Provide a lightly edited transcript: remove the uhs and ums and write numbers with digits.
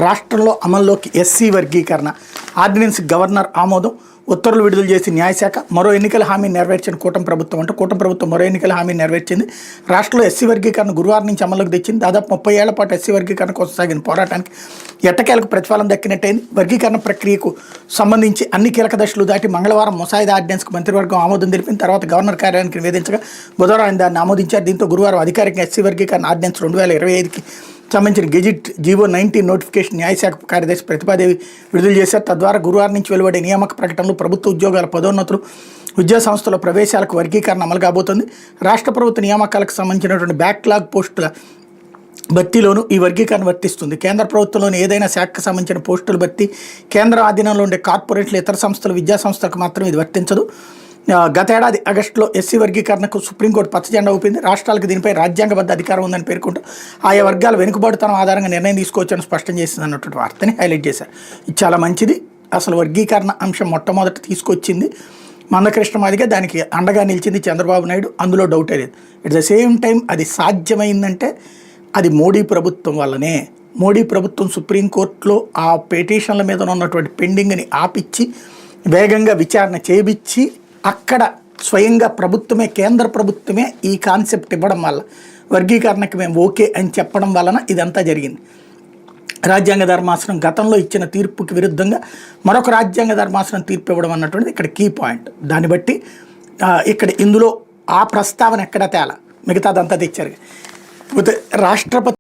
రాష్ట్రంలో అమల్లోకి ఎస్సీ వర్గీకరణ ఆర్డినెన్స్ గవర్నర్ ఆమోదం ఉత్తర్వులు విడుదల చేసి న్యాయశాఖ మరో ఎన్నికల హామీ నెరవేర్చిన కూటమి ప్రభుత్వం అంటే కూటమి ప్రభుత్వం మరో ఎన్నికల హామీ నెరవేర్చింది. రాష్ట్రంలో ఎస్సీ వర్గీకరణ గురువారం నుంచి అమల్లోకి తెచ్చింది. దాదాపు 30 ఏళ్ల పాటు ఎస్సీ వర్గీకరణ కోసం సాగిన పోరాటానికి ఎట్టకేలకు ప్రతిఫలం దక్కినట్టయింది. వర్గీకరణ ప్రక్రియకు సంబంధించి అన్ని కీలక దశలు దాటి మంగళవారం ముసాయిదా ఆర్డినెన్స్కు మంత్రివర్గం ఆమోదం తెలిపింది. తర్వాత గవర్నర్ కార్యాలయానికి నివేదించగా బుధవారం ఆయన దాన్ని ఆమోదించారు. దీంతో గురువారం అధికారికంగా ఎస్సీ వర్గీకరణ ఆర్డినెన్స్ 2025కి సంబంధించిన గెజిట్ జీవో 19 నోటిఫికేషన్ న్యాయశాఖ కార్యదర్శి ప్రతిపాదేవి విడుదల చేశారు. తద్వారా గురువారం నుంచి వెలువడే నియామక ప్రకటనలు ప్రభుత్వ ఉద్యోగాల పదోన్నతులు విద్యా సంస్థల ప్రవేశాలకు వర్గీకరణ అమలు కాబోతుంది. రాష్ట్ర ప్రభుత్వ నియామకాలకు సంబంధించినటువంటి బ్యాక్లాగ్ పోస్టుల భర్తీలోనూ ఈ వర్గీకరణ వర్తిస్తుంది. కేంద్ర ప్రభుత్వంలోని ఏదైనా శాఖకు సంబంధించిన పోస్టుల భర్తీ కేంద్ర ఆధీనంలో ఉండే కార్పొరేట్లు ఇతర సంస్థలు విద్యా సంస్థలకు మాత్రం ఇది వర్తించదు. గతేడాది ఆగస్టులో ఎస్సీ వర్గీకరణకు సుప్రీంకోర్టు పచ్చజెండా ఊపింది. రాష్ట్రాలకు దీనిపై రాజ్యాంగబద్ధ అధికారం ఉందని పేర్కొంటూ ఆయా వర్గాల వెనుకబాటుతనం ఆధారంగా నిర్ణయం తీసుకోవచ్చని స్పష్టం చేసింది అన్నటువంటి వార్తని హైలైట్ చేశారు. ఇది చాలా మంచిది. అసలు వర్గీకరణ అంశం మొట్టమొదట తీసుకొచ్చింది మందకృష్ణ మాదిగా, దానికి అండగా నిలిచింది చంద్రబాబు నాయుడు, అందులో డౌటే లేదు. ఎట్ ద సేమ్ టైం అది సాధ్యమైందంటే అది మోడీ ప్రభుత్వం వల్లనే. మోడీ ప్రభుత్వం సుప్రీంకోర్టులో ఆ పిటిషన్ల మీద ఉన్నటువంటి పెండింగ్ని ఆపిచ్చి వేగంగా విచారణ చేయించి అక్కడ స్వయంగా ప్రభుత్వమే కేంద్ర ప్రభుత్వమే ఈ కాన్సెప్ట్ ఇవ్వడం వల్ల వర్గీకరణకి మేము ఓకే అని చెప్పడం వలన ఇదంతా జరిగింది. రాజ్యాంగ ధర్మాసనం గతంలో ఇచ్చిన తీర్పుకి విరుద్ధంగా మరొక రాజ్యాంగ ధర్మాసనం తీర్పు ఇవ్వడం అన్నటువంటిది ఇక్కడ కీ పాయింట్. దాన్ని బట్టి ఇక్కడ ఇందులో ఆ ప్రస్తావన ఎక్కడ తేలా, మిగతాదంతా తెచ్చారు. రాష్ట్రపతి